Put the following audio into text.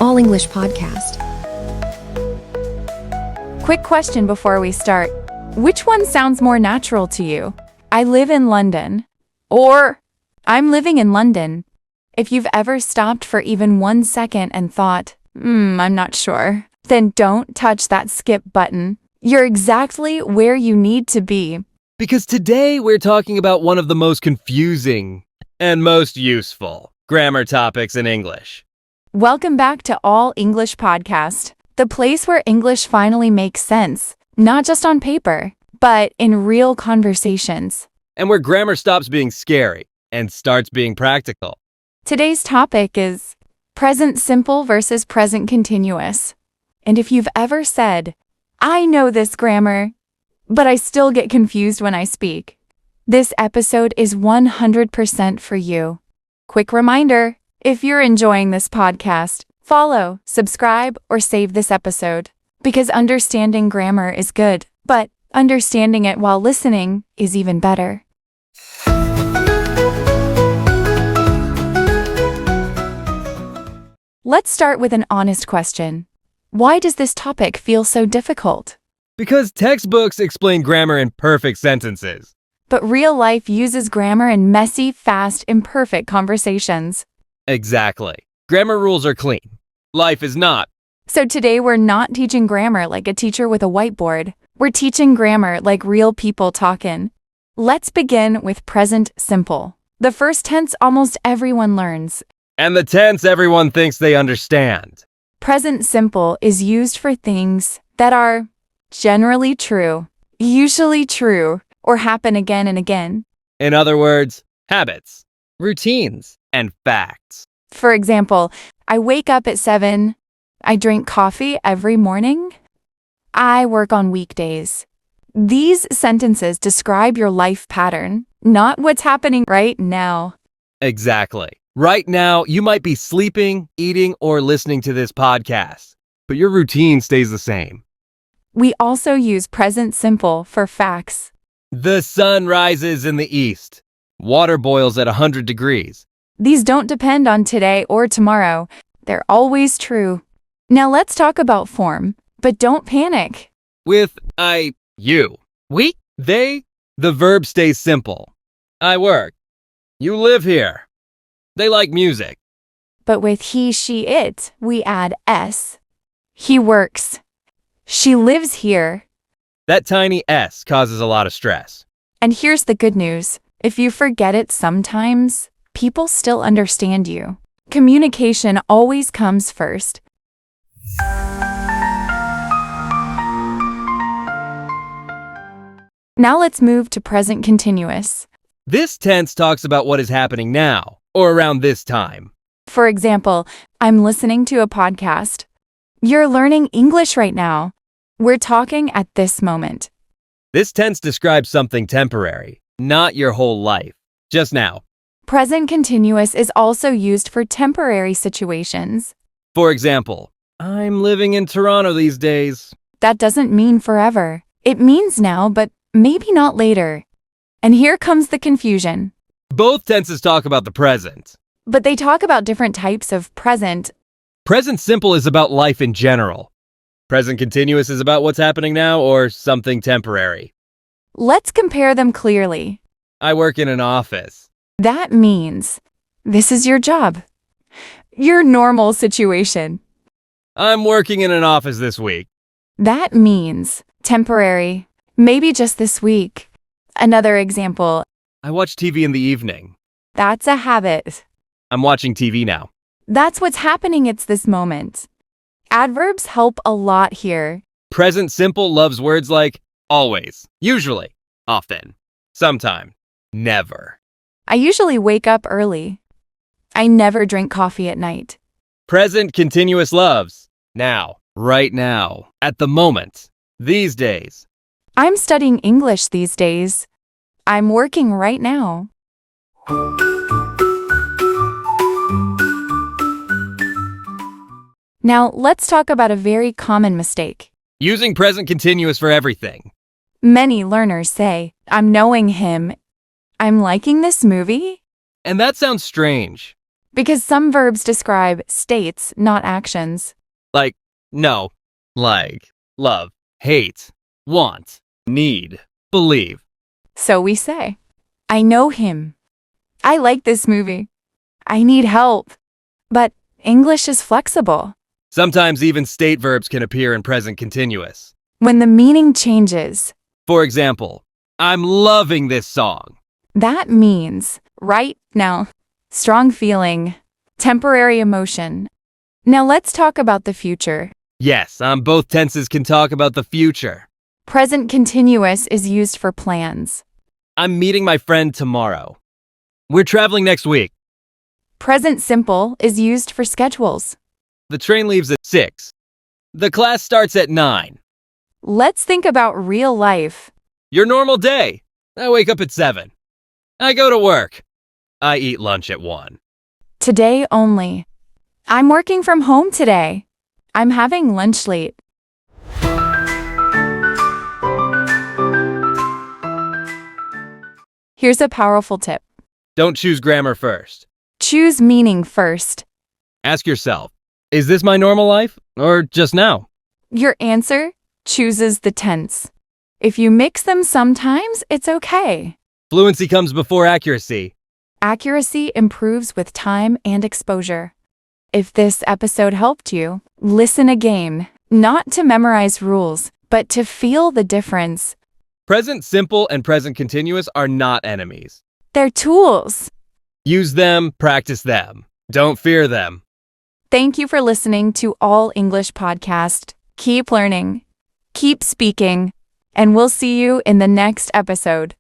All English Podcast. Quick question before we start. Which one sounds more natural to you? I live in London. Or I'm living in London. If you've ever stopped for even 1 second and thought, I'm not sure, then don't touch that skip button. You're exactly where you need to be. Because today we're talking about one of the most confusing and most useful grammar topics in English. Welcome back to All English Podcast, the place where English finally makes sense, not just on paper, but in real conversations. And where grammar stops being scary and starts being practical. Today's topic is present simple versus present continuous. And if you've ever said, I know this grammar, but I still get confused when I speak, this episode is 100% for you. Quick reminder, if you're enjoying this podcast, follow, subscribe, or save this episode. Because understanding grammar is good, but understanding it while listening is even better. Let's start with an honest question. Why does this topic feel so difficult? Because textbooks explain grammar in perfect sentences. But real life uses grammar in messy, fast, imperfect conversations. Exactly. Grammar rules are clean. Life is not. So today we're not teaching grammar like a teacher with a whiteboard. We're teaching grammar like real people talkin'. Let's begin with present simple. The first tense almost everyone learns. And the tense everyone thinks they understand. Present simple is used for things that are generally true, usually true, or happen again and again. In other words, habits, routines, and facts. For example, I wake up at 7. I drink coffee every morning. I work on weekdays. These sentences describe your life pattern, not what's happening right now. Exactly. Right now, you might be sleeping, eating, or listening to this podcast, but your routine stays the same. We also use present simple for facts. The sun rises in the east. Water boils at 100 degrees. These don't depend on today or tomorrow. They're always true. Now let's talk about form, but don't panic. With I, you, we, they, the verb stays simple. I work. You live here. They like music. But with he, she, it, we add s. He works. She lives here. That tiny s causes a lot of stress. And here's the good news. If you forget it sometimes, people still understand you. Communication always comes first. Now let's move to present continuous. This tense talks about what is happening now, or around this time. For example, I'm listening to a podcast. You're learning English right now. We're talking at this moment. This tense describes something temporary, not your whole life, just now. Present continuous is also used for temporary situations. For example, I'm living in Toronto these days. That doesn't mean forever. It means now, but maybe not later. And here comes the confusion. Both tenses talk about the present. But they talk about different types of present. Present simple is about life in general. Present continuous is about what's happening now or something temporary. Let's compare them clearly. I work in an office. That means this is your job, your normal situation. I'm working in an office this week. That means temporary, maybe just this week. Another example, I watch TV in the evening. that's a habit. I'm watching TV now. That's what's happening at this moment. Adverbs help a lot here. Present simple loves words like always, usually, often, sometime, never. I usually wake up early. I never drink coffee at night. Present continuous loves now, right now, at the moment, these days. I'm studying English these days. I'm working right now. Now, let's talk about a very common mistake. Using present continuous for everything. Many learners say, I'm knowing him. I'm liking this movie. And that sounds strange. Because some verbs describe states, not actions. Like know, like, love, hate, want, need, believe. So we say, I know him. I like this movie. I need help. But English is flexible. Sometimes even state verbs can appear in present continuous. When the meaning changes, For example, I'm loving this song. that means right now, strong feeling, temporary emotion. Now let's talk about the future. Yes, both tenses can talk about the future. Present continuous is used for plans. I'm meeting my friend tomorrow. We're traveling next week. Present simple is used for schedules. The train leaves at 6. The class starts at 9. Let's think about real life. Your normal day. I wake up at 7. I go to work. I eat lunch at 1. Today only. I'm working from home today. I'm having lunch late. Here's a powerful tip. Don't choose grammar first. Choose meaning first. Ask yourself, is this my normal life or just now? Your answer chooses the tense. If you mix them sometimes, it's okay. Fluency comes before accuracy. Accuracy improves with time and exposure. If this episode helped you, listen again, not to memorize rules, but to feel the difference. Present simple and present continuous are not enemies. They're tools. Use them, practice them. Don't fear them. Thank you for listening to All English Podcast. Keep learning, keep speaking, and we'll see you in the next episode.